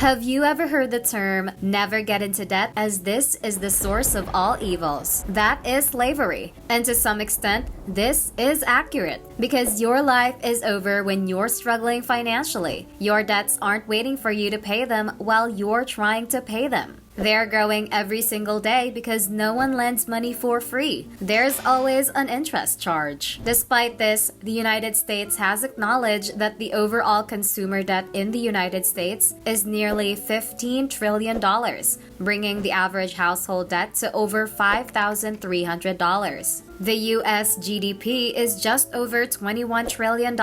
Have you ever heard the term never get into debt, as this is the source of all evils? That is slavery. And to some extent, this is accurate because your life is over when you're struggling financially. Your debts aren't waiting for you to pay them while you're trying to pay them. They're growing every single day because no one lends money for free. There's always an interest charge. Despite this, the United States has acknowledged that the overall consumer debt in the United States is nearly $15 trillion, bringing the average household debt to over $5,300. The US GDP is just over $21 trillion,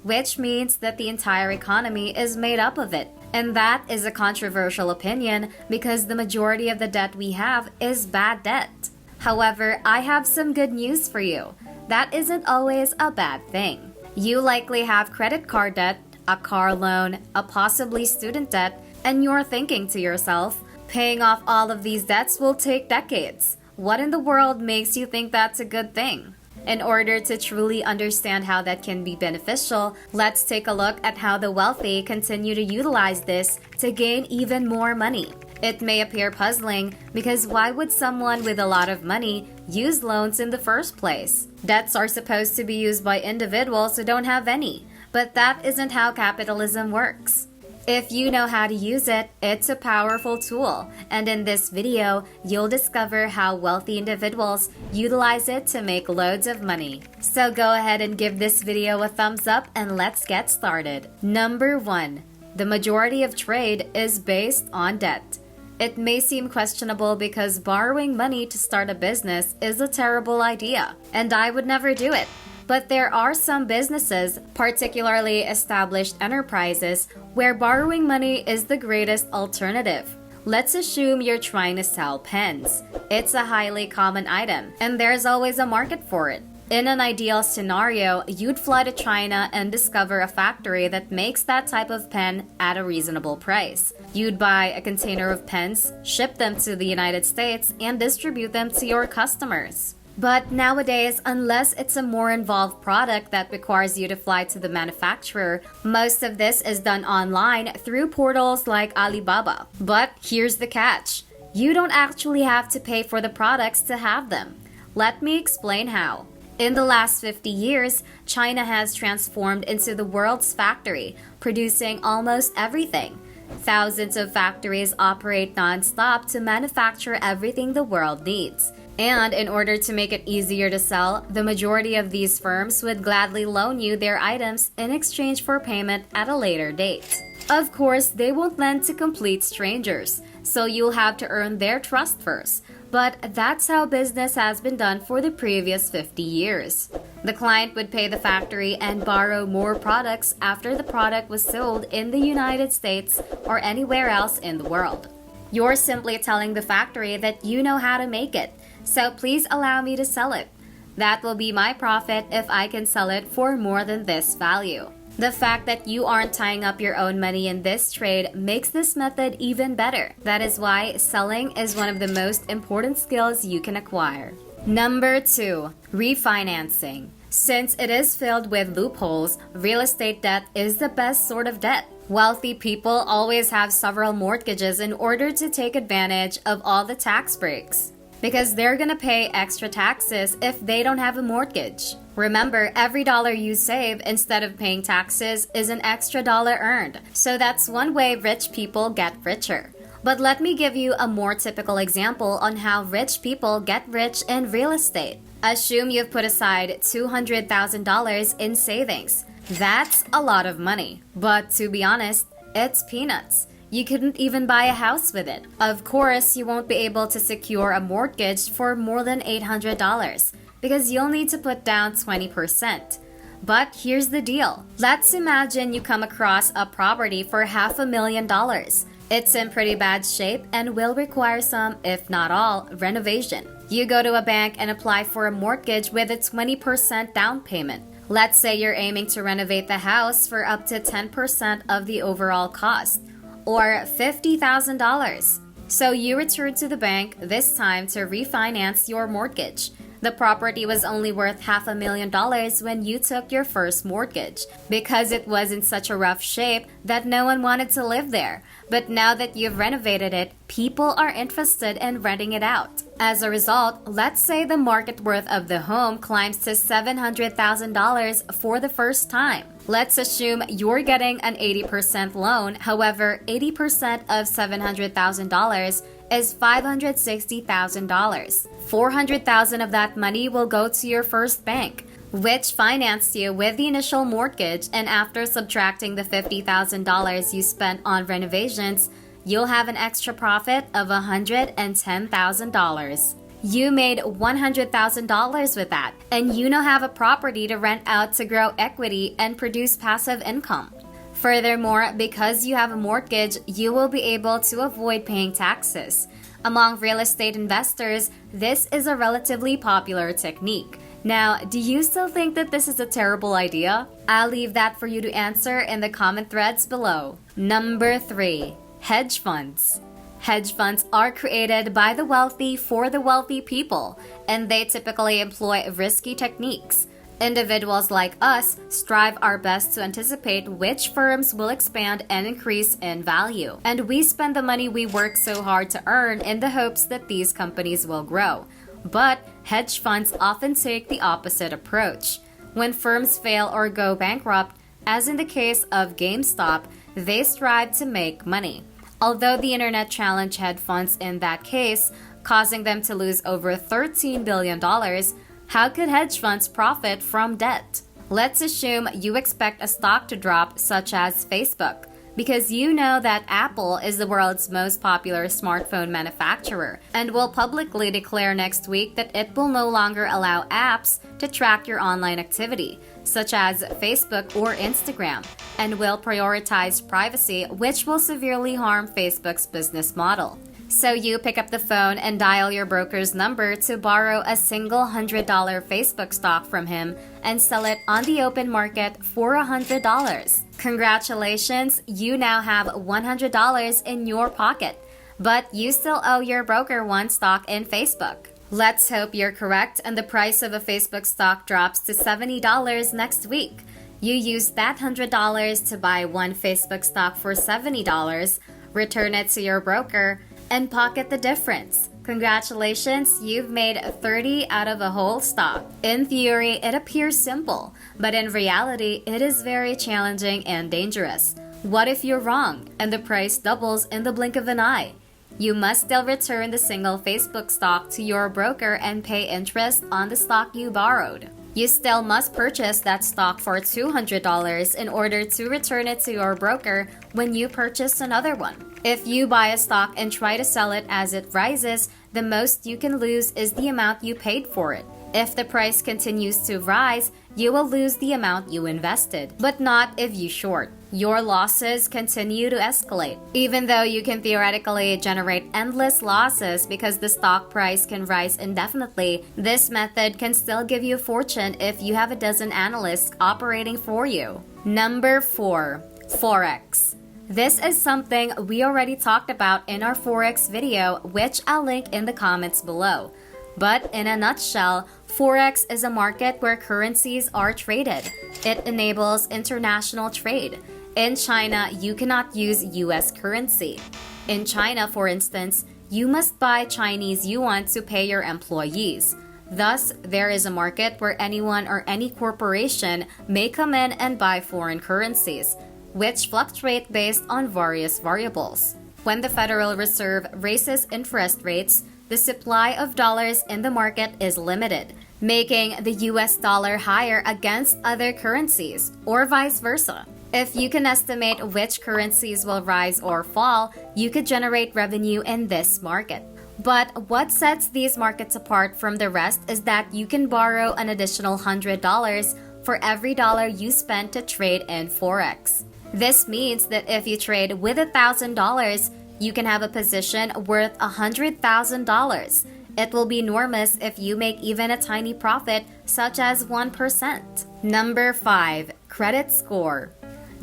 which means that the entire economy is made up of it. And that is a controversial opinion because the majority of the debt we have is bad debt. However, I have some good news for you. That isn't always a bad thing. You likely have credit card debt, a car loan, a possibly student debt, and you're thinking to yourself, paying off all of these debts will take decades. What in the world makes you think that's a good thing? In order to truly understand how that can be beneficial, let's take a look at how the wealthy continue to utilize this to gain even more money. It may appear puzzling because why would someone with a lot of money use loans in the first place? Debts are supposed to be used by individuals who don't have any, but that isn't how capitalism works. If you know how to use it, it's a powerful tool, and in this video, you'll discover how wealthy individuals utilize it to make loads of money. So go ahead and give this video a thumbs up and let's get started. Number 1. The majority of trade is based on debt. It may seem questionable because borrowing money to start a business is a terrible idea, and I would never do it. But there are some businesses, particularly established enterprises, where borrowing money is the greatest alternative. Let's assume you're trying to sell pens. It's a highly common item, and there's always a market for it. In an ideal scenario, you'd fly to China and discover a factory that makes that type of pen at a reasonable price. You'd buy a container of pens, ship them to the United States, and distribute them to your customers. But nowadays, unless it's a more involved product that requires you to fly to the manufacturer, most of this is done online through portals like Alibaba. But here's the catch. You don't actually have to pay for the products to have them. Let me explain how. In the last 50 years, China has transformed into the world's factory, producing almost everything. Thousands of factories operate non-stop to manufacture everything the world needs. And in order to make it easier to sell, the majority of these firms would gladly loan you their items in exchange for payment at a later date. Of course, they won't lend to complete strangers, so you'll have to earn their trust first. But that's how business has been done for the previous 50 years. The client would pay the factory and borrow more products after the product was sold in the United States or anywhere else in the world. You're simply telling the factory that you know how to make it, so please allow me to sell it. That will be my profit if I can sell it for more than this value. The fact that you aren't tying up your own money in this trade makes this method even better. That is why selling is one of the most important skills you can acquire. Number 2. Refinancing. Since it is filled with loopholes, real estate debt is the best sort of debt. Wealthy people always have several mortgages in order to take advantage of all the tax breaks, because they're gonna pay extra taxes if they don't have a mortgage. Remember, every dollar you save instead of paying taxes is an extra dollar earned. So that's one way rich people get richer. But let me give you a more typical example on how rich people get rich in real estate. Assume you've put aside $200,000 in savings. That's a lot of money. But to be honest, it's peanuts. You couldn't even buy a house with it. Of course, you won't be able to secure a mortgage for more than $800 because you'll need to put down 20%. But here's the deal. Let's imagine you come across a property for $500,000. It's in pretty bad shape and will require some, if not all, renovation. You go to a bank and apply for a mortgage with a 20% down payment. Let's say you're aiming to renovate the house for up to 10% of the overall cost, or $50,000. So you return to the bank, this time to refinance your mortgage. The property was only worth $500,000 when you took your first mortgage because it was in such a rough shape that no one wanted to live there. But now that you've renovated it, people are interested in renting it out. As a result, let's say the market worth of the home climbs to $700,000 for the first time. Let's assume you're getting an 80% loan. However, 80% of $700,000 is $560,000. $400,000 of that money will go to your first bank, which financed you with the initial mortgage, and after subtracting the $50,000 you spent on renovations, you'll have an extra profit of $110,000. You made $100,000 with that, and you now have a property to rent out to grow equity and produce passive income. Furthermore, because you have a mortgage, you will be able to avoid paying taxes. Among real estate investors, this is a relatively popular technique. Now, do you still think that this is a terrible idea? I'll leave that for you to answer in the comment threads below. Number 3. Hedge funds. Hedge funds are created by the wealthy for the wealthy people, and they typically employ risky techniques. Individuals like us strive our best to anticipate which firms will expand and increase in value, and we spend the money we work so hard to earn in the hopes that these companies will grow. But hedge funds often take the opposite approach. When firms fail or go bankrupt, as in the case of GameStop, they strive to make money. Although the internet challenged hedge funds in that case, causing them to lose over $13 billion, how could hedge funds profit from debt? Let's assume you expect a stock to drop, such as Facebook, because you know that Apple is the world's most popular smartphone manufacturer and will publicly declare next week that it will no longer allow apps to track your online activity, such as Facebook or Instagram, and will prioritize privacy, which will severely harm Facebook's business model. So you pick up the phone and dial your broker's number to borrow a single $100 Facebook stock from him and sell it on the open market for $100. Congratulations, you now have $100 in your pocket, but you still owe your broker one stock in Facebook. Let's hope you're correct and the price of a Facebook stock drops to $70 next week. You use that $100 to buy one Facebook stock for $70, return it to your broker, and pocket the difference. Congratulations, you've made 30 out of a whole stock. In theory, it appears simple, but in reality, it is very challenging and dangerous. What if you're wrong and the price doubles in the blink of an eye? You must still return the single Facebook stock to your broker and pay interest on the stock you borrowed. You still must purchase that stock for $200 in order to return it to your broker when you purchase another one. If you buy a stock and try to sell it as it rises, the most you can lose is the amount you paid for it. If the price continues to rise, you will lose the amount you invested, but not if you short. Your losses continue to escalate. Even though you can theoretically generate endless losses because the stock price can rise indefinitely, this method can still give you a fortune if you have a dozen analysts operating for you. Number 4. Forex. This is something we already talked about in our Forex video, which I'll link in the comments below. But in a nutshell, Forex is a market where currencies are traded. It enables international trade. In China, you cannot use US currency. In China, for instance, you must buy Chinese yuan to pay your employees. Thus, there is a market where anyone or any corporation may come in and buy foreign currencies, which fluctuate based on various variables. When the Federal Reserve raises interest rates, the supply of dollars in the market is limited, making the US dollar higher against other currencies, or vice versa. If you can estimate which currencies will rise or fall, you could generate revenue in this market. But what sets these markets apart from the rest is that you can borrow an additional $100 for every dollar you spend to trade in Forex. This means that if you trade with $1,000, you can have a position worth $100,000. It will be enormous if you make even a tiny profit, such as 1%. Number 5. Credit score.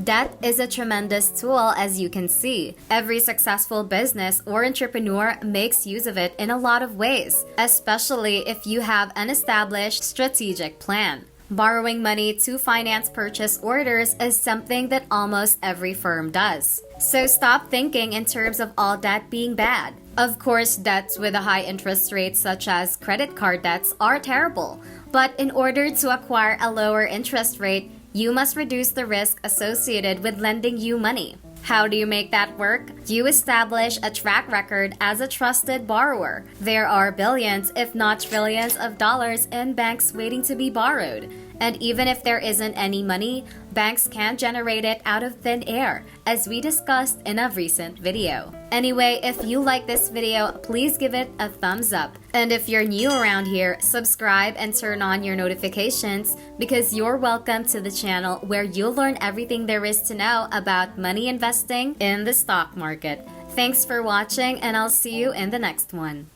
Debt is a tremendous tool, as you can see. Every successful business or entrepreneur makes use of it in a lot of ways, especially if you have an established strategic plan. Borrowing money to finance purchase orders is something that almost every firm does. So stop thinking in terms of all debt being bad. Of course, debts with a high interest rate such as credit card debts are terrible. But in order to acquire a lower interest rate, you must reduce the risk associated with lending you money. How do you make that work? You establish a track record as a trusted borrower. There are billions, if not trillions, of dollars in banks waiting to be borrowed. And even if there isn't any money, banks can generate it out of thin air, as we discussed in a recent video. Anyway, if you like this video, please give it a thumbs up. And if you're new around here, subscribe and turn on your notifications because you're welcome to the channel where you'll learn everything there is to know about money investing in the stock market. Thanks for watching, and I'll see you in the next one.